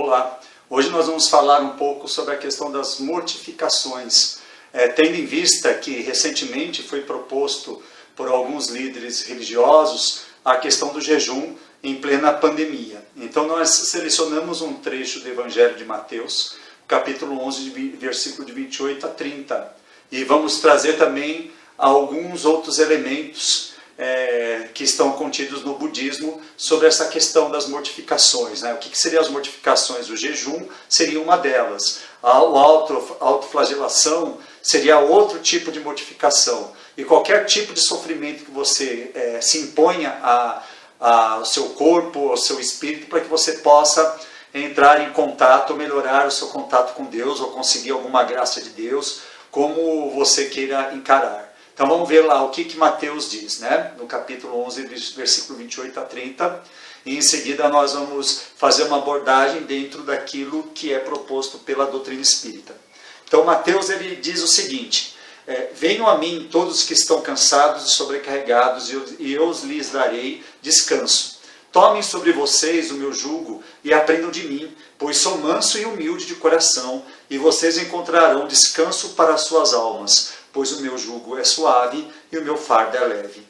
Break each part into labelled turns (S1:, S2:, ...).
S1: Olá, hoje nós vamos falar um pouco sobre a questão das mortificações, tendo em vista que recentemente foi proposto por alguns líderes religiosos a questão do jejum em plena pandemia. Então nós selecionamos um trecho do Evangelho de Mateus, capítulo 11, versículo de 28 a 30, e vamos trazer também alguns outros elementos que estão contidos no budismo sobre essa questão das mortificações, né? O que seriam as mortificações? O jejum seria uma delas. A autoflagelação seria outro tipo de mortificação. E qualquer tipo de sofrimento que você se imponha ao seu corpo, ao seu espírito, para que você possa entrar em contato, melhorar o seu contato com Deus, ou conseguir alguma graça de Deus, como você queira encarar. Então vamos ver lá o que Mateus diz, né? No capítulo 11, versículo 28 a 30, e em seguida nós vamos fazer uma abordagem dentro daquilo que é proposto pela doutrina espírita. Então Mateus ele diz o seguinte: venham a mim todos que estão cansados e sobrecarregados, e eu lhes darei descanso. Tomem sobre vocês o meu jugo e aprendam de mim, pois sou manso e humilde de coração, e vocês encontrarão descanso para as suas almas, pois o meu jugo é suave e o meu fardo é leve.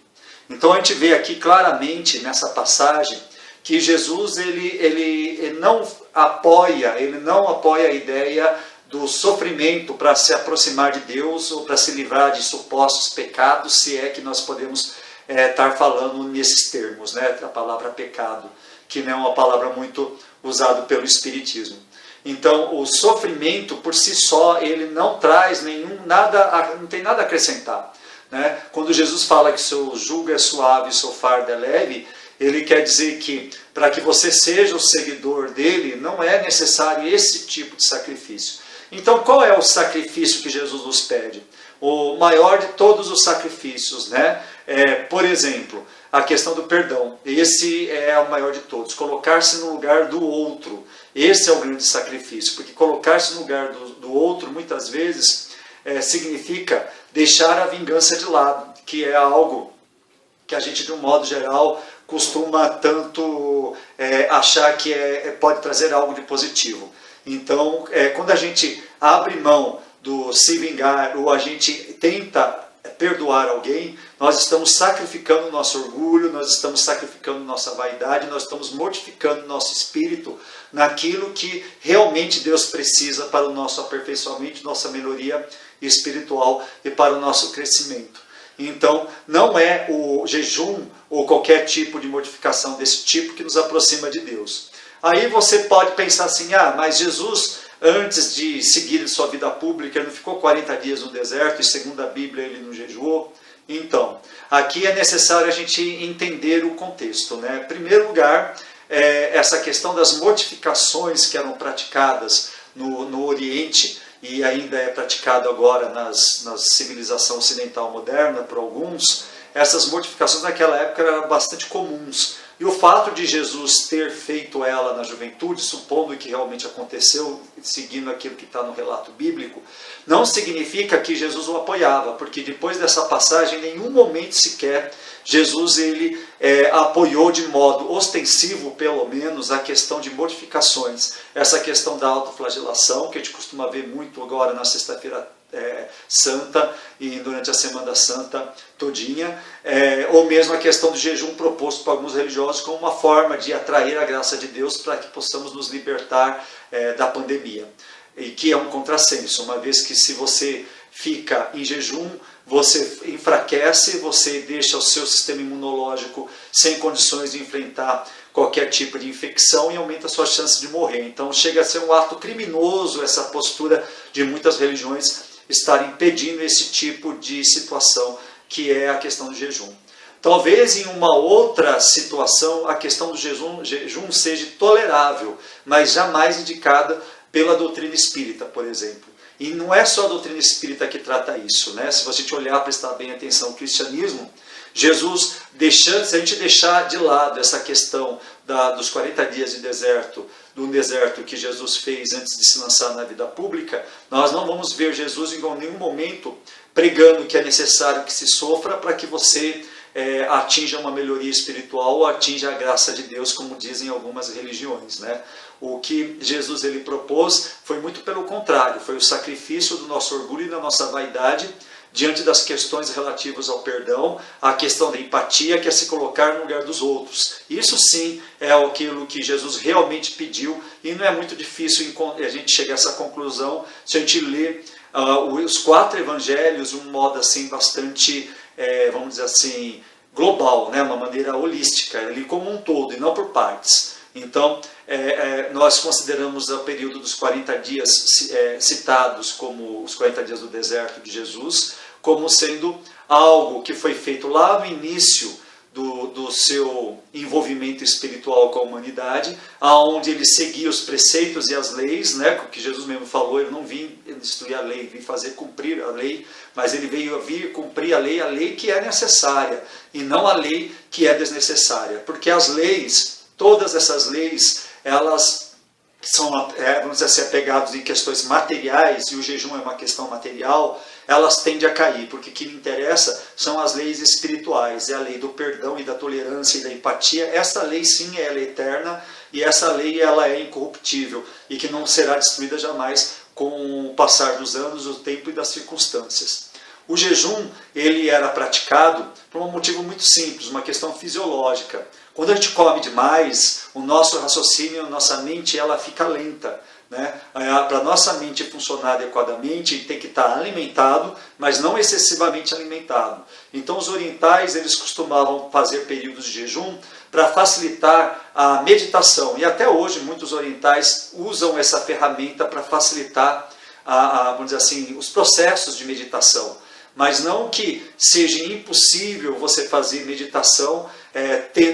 S1: Então a gente vê aqui claramente nessa passagem que Jesus ele não apoia a ideia do sofrimento para se aproximar de Deus ou para se livrar de supostos pecados, se é que nós podemos estar falando nesses termos, né? A palavra pecado, que não é uma palavra muito usada pelo Espiritismo. Então, o sofrimento por si só, ele não traz não tem nada a acrescentar, né? Quando Jesus fala que seu jugo é suave e seu fardo é leve, ele quer dizer que para que você seja o seguidor dele, não é necessário esse tipo de sacrifício. Então, qual é o sacrifício que Jesus nos pede? O maior de todos os sacrifícios, né? Por exemplo, a questão do perdão. Esse é o maior de todos. Colocar-se no lugar do outro. Esse é o grande sacrifício. Porque colocar-se no lugar do outro, muitas vezes, significa deixar a vingança de lado, que é algo que a gente, de um modo geral, costuma tanto achar que pode trazer algo de positivo. Então, quando a gente abre mão do se vingar, ou a gente tenta perdoar alguém, nós estamos sacrificando nosso orgulho, nós estamos sacrificando nossa vaidade, nós estamos mortificando nosso espírito naquilo que realmente Deus precisa para o nosso aperfeiçoamento, nossa melhoria espiritual e para o nosso crescimento. Então, não é o jejum ou qualquer tipo de mortificação desse tipo que nos aproxima de Deus. Aí você pode pensar assim, mas Jesus, antes de seguir sua vida pública, ele não ficou 40 dias no deserto, e segundo a Bíblia ele não jejuou? Então, aqui é necessário a gente entender o contexto, né? Em primeiro lugar, essa questão das mortificações que eram praticadas no Oriente, e ainda é praticado agora na civilização ocidental moderna por alguns, essas mortificações naquela época eram bastante comuns. E o fato de Jesus ter feito ela na juventude, supondo que realmente aconteceu, seguindo aquilo que está no relato bíblico, não significa que Jesus o apoiava, porque depois dessa passagem, em nenhum momento sequer, Jesus ele apoiou de modo ostensivo, pelo menos, a questão de mortificações. Essa questão da autoflagelação, que a gente costuma ver muito agora na sexta-feira santa e durante a Semana Santa todinha, ou mesmo a questão do jejum proposto por alguns religiosos como uma forma de atrair a graça de Deus para que possamos nos libertar da pandemia. E que é um contrassenso, uma vez que se você fica em jejum, você enfraquece, você deixa o seu sistema imunológico sem condições de enfrentar qualquer tipo de infecção e aumenta a sua chance de morrer. Então chega a ser um ato criminoso essa postura de muitas religiões estarem impedindo esse tipo de situação, que é a questão do jejum. Talvez em uma outra situação a questão do jejum seja tolerável, mas jamais indicada pela doutrina espírita, por exemplo. E não é só a doutrina espírita que trata isso, né? Se você olhar, prestar bem atenção no cristianismo, Jesus, se a gente deixar de lado essa questão dos 40 dias de deserto, do deserto que Jesus fez antes de se lançar na vida pública, nós não vamos ver Jesus em nenhum momento pregando que é necessário que se sofra para que você atinja uma melhoria espiritual ou atinja a graça de Deus, como dizem algumas religiões, né? O que Jesus ele propôs foi muito pelo contrário, foi o sacrifício do nosso orgulho e da nossa vaidade diante das questões relativas ao perdão, a questão da empatia, que é se colocar no lugar dos outros. Isso sim é aquilo que Jesus realmente pediu, e não é muito difícil a gente chegar a essa conclusão se a gente ler os 4 evangelhos de um modo assim bastante, vamos dizer assim, global, né? Uma maneira holística, ali como um todo e não por partes. Então, nós consideramos o período dos 40 dias citados como os 40 dias do deserto de Jesus, como sendo algo que foi feito lá no início do seu envolvimento espiritual com a humanidade, onde ele seguia os preceitos e as leis, né, que Jesus mesmo falou, eu não vim destruir a lei, vim fazer cumprir a lei, mas ele veio vir cumprir a lei que é necessária, e não a lei que é desnecessária, porque as leis, todas essas leis, elas são, vamos dizer assim, apegadas em questões materiais, e o jejum é uma questão material, elas tendem a cair, porque o que me interessa são as leis espirituais, é a lei do perdão e da tolerância e da empatia. Essa lei sim, ela é eterna, e essa lei ela é incorruptível, e que não será destruída jamais com o passar dos anos, do tempo e das circunstâncias. O jejum ele era praticado por um motivo muito simples, uma questão fisiológica. Quando a gente come demais, o nosso raciocínio, a nossa mente, ela fica lenta. Né? Para a nossa mente funcionar adequadamente, tem que estar alimentado, mas não excessivamente alimentado. Então os orientais eles costumavam fazer períodos de jejum para facilitar a meditação. E até hoje muitos orientais usam essa ferramenta para facilitar, vamos dizer assim, os processos de meditação. Mas não que seja impossível você fazer meditação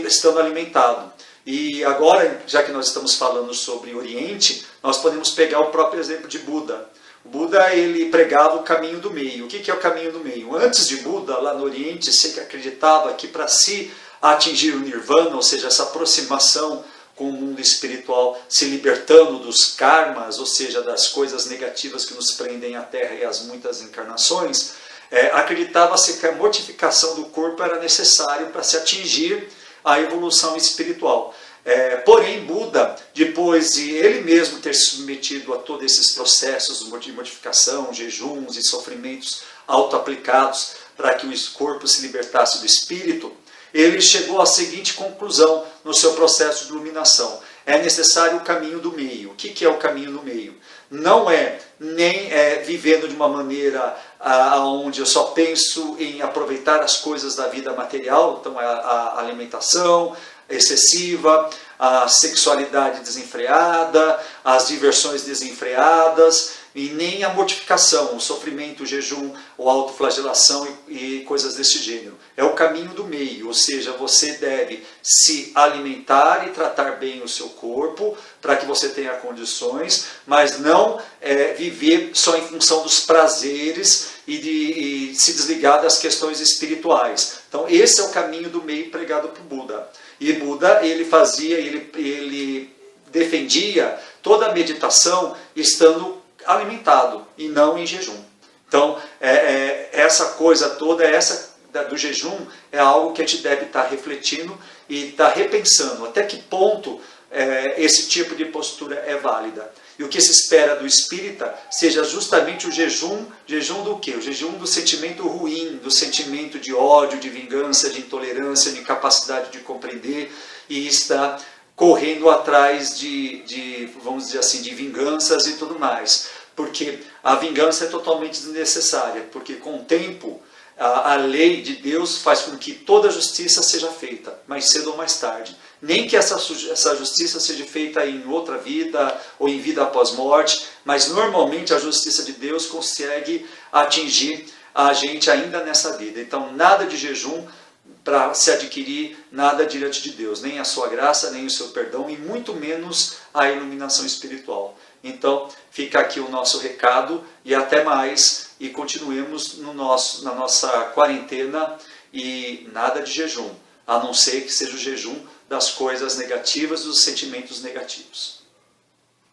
S1: estando alimentado. E agora, já que nós estamos falando sobre Oriente, nós podemos pegar o próprio exemplo de Buda. O Buda ele pregava o caminho do meio. O que é o caminho do meio? Antes de Buda, lá no Oriente, se acreditava que para se atingir o Nirvana, ou seja, essa aproximação com o mundo espiritual, se libertando dos karmas, ou seja, das coisas negativas que nos prendem à Terra e às muitas encarnações, acreditava-se que a mortificação do corpo era necessário para se atingir a evolução espiritual. Porém, Buda, depois de ele mesmo ter se submetido a todos esses processos de modificação, jejuns e sofrimentos auto-aplicados para que o corpo se libertasse do espírito, ele chegou à seguinte conclusão no seu processo de iluminação: é necessário o caminho do meio. O que é o caminho do meio? Não é nem vivendo de uma maneira onde eu só penso em aproveitar as coisas da vida material, então a alimentação excessiva, a sexualidade desenfreada, as diversões desenfreadas, e nem a mortificação, o sofrimento, o jejum, a autoflagelação e coisas desse gênero. É o caminho do meio, ou seja, você deve se alimentar e tratar bem o seu corpo para que você tenha condições, mas não viver só em função dos prazeres e se desligar das questões espirituais. Então esse é o caminho do meio pregado por Buda. E Buda ele defendia toda a meditação estando alimentado e não em jejum. Então, essa coisa toda, essa do jejum, é algo que a gente deve estar refletindo e estar repensando até que ponto esse tipo de postura é válida. E o que se espera do espírita seja justamente o jejum do quê? O jejum do sentimento ruim, do sentimento de ódio, de vingança, de intolerância, de incapacidade de compreender e estar correndo atrás vamos dizer assim, de vinganças e tudo mais. Porque a vingança é totalmente desnecessária, porque com o tempo a lei de Deus faz com que toda a justiça seja feita, mais cedo ou mais tarde. Nem que essa justiça seja feita em outra vida ou em vida após morte, mas normalmente a justiça de Deus consegue atingir a gente ainda nessa vida. Então nada de jejum para se adquirir nada diante de Deus, nem a sua graça, nem o seu perdão, e muito menos a iluminação espiritual. Então fica aqui o nosso recado e até mais, e continuemos na nossa quarentena, e nada de jejum, a não ser que seja o jejum das coisas negativas, dos sentimentos negativos.